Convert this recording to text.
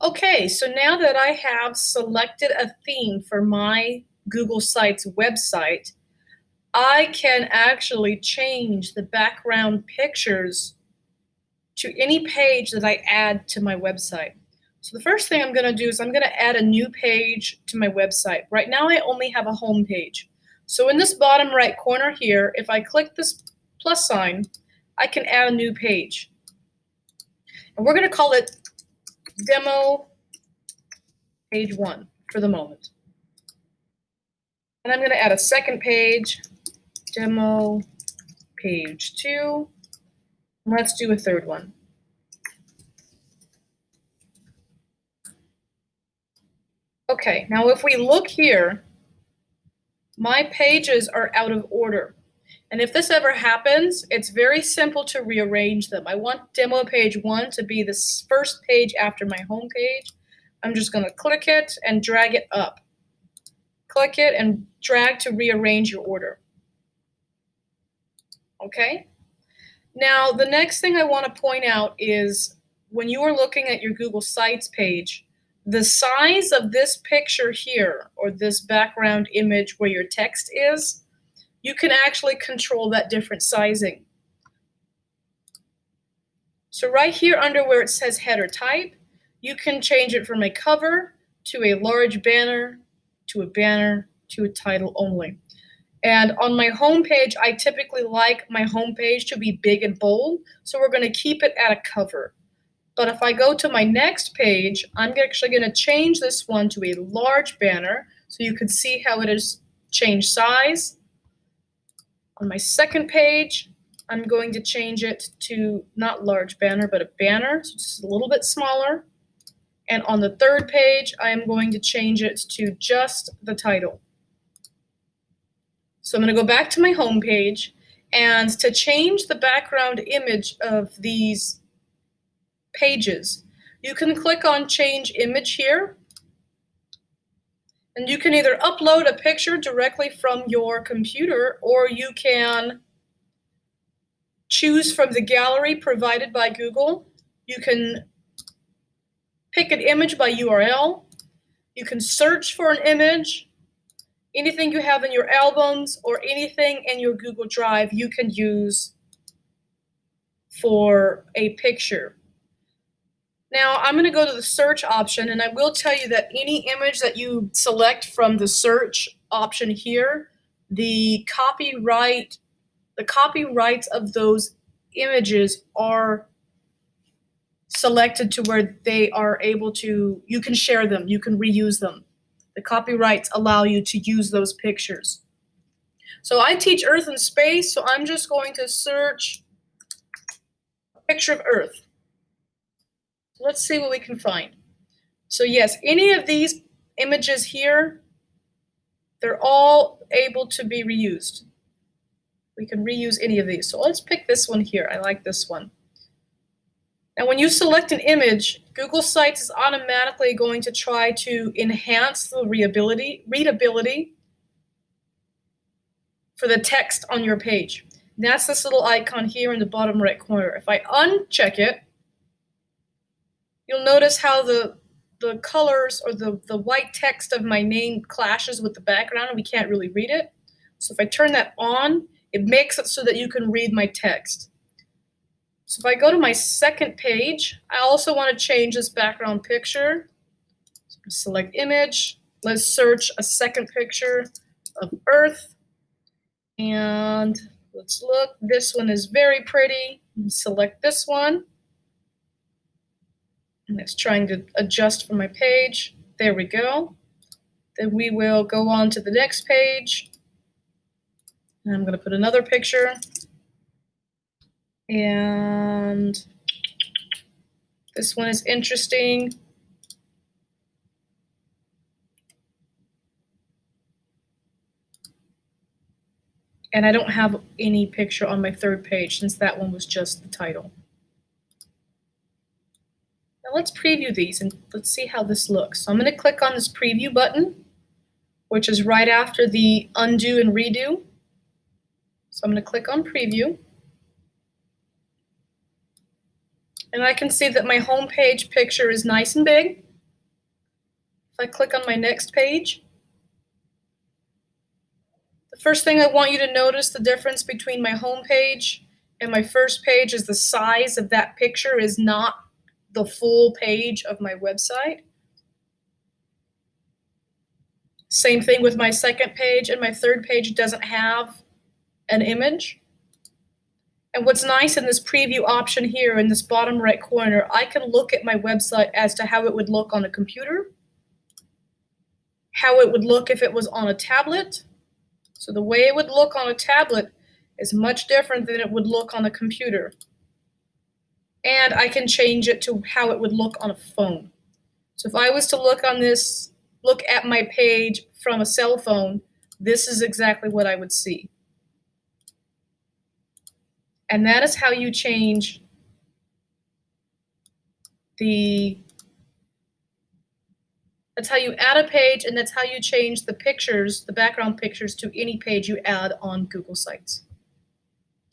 Okay, so now that I have selected a theme for my Google Sites website, I can actually change the background pictures to any page that I add to my website. So the first thing I'm going to do is I'm going to add a new page to my website. Right now I only have a home page. So in this bottom right corner here, if I click this plus sign, I can add a new page. And we're going to call it Demo Page 1 for the moment. And I'm going to add a second page, Demo Page 2. And let's do a third one. Okay, now if we look here, my pages are out of order. And if this ever happens, it's very simple to rearrange them. I want Demo Page 1 to be the first page after my home page. I'm just going to click it and drag it up. Click it and drag to rearrange your order. Okay? Now, the next thing I want to point out is when you are looking at your Google Sites page, the size of this picture here, or this background image where your text is, you can actually control that different sizing. So right here under where it says header type, you can change it from a cover to a large banner to a title only. And on my home page, I typically like my home page to be big and bold, so we're going to keep it at a cover. But if I go to my next page, I'm actually going to change this one to a large banner so you can see how it has changed size. On my second page, I'm going to change it to not large banner, but a banner, so it's a little bit smaller. And on the third page, I am going to change it to just the title. So I'm going to go back to my home page, and to change the background image of these pages, you can click on Change Image here, and you can either upload a picture directly from your computer, or you can choose from the gallery provided by Google. You can pick an image by URL. You can search for an image. Anything you have in your albums or anything in your Google Drive, you can use for a picture. Now I'm going to go to the search option, and I will tell you that any image that you select from the search option here, the copyrights of those images are selected to where they are able to, you can share them, you can reuse them. The copyrights allow you to use those pictures. So I teach Earth and space, so I'm just going to search a picture of Earth. Let's see what we can find. So yes, any of these images here, they're all able to be reused. We can reuse any of these. So let's pick this one here. I like this one. Now when you select an image, Google Sites is automatically going to try to enhance the readability for the text on your page. And that's this little icon here in the bottom right corner. If I uncheck it, you'll notice how the colors or the white text of my name clashes with the background and we can't really read it. So if I turn that on, it makes it so that you can read my text. So if I go to my second page, I also want to change this background picture. So select image. Let's search a second picture of Earth. And let's look. This one is very pretty. Select this one. And it's trying to adjust for my page. There we go. Then we will go on to the next page. And I'm going to put another picture. And this one is interesting. And I don't have any picture on my third page since that one was just the title. Now let's preview these and let's see how this looks. So I'm going to click on this preview button, which is right after the undo and redo. So I'm going to click on preview. And I can see that my home page picture is nice and big. If I click on my next page, the first thing I want you to notice the difference between my home page and my first page is the size of that picture is not the full page of my website. Same thing with my second page, and my third page doesn't have an image. And what's nice in this preview option here in this bottom right corner, I can look at my website as to how it would look on a computer, how it would look if it was on a tablet. So the way it would look on a tablet is much different than it would look on a computer. And I can change it to how it would look on a phone. So if I was to look at my page from a cell phone, this is exactly what I would see. And that is how you change that's how you add a page, and that's how you change the pictures, the background pictures, to any page you add on Google Sites.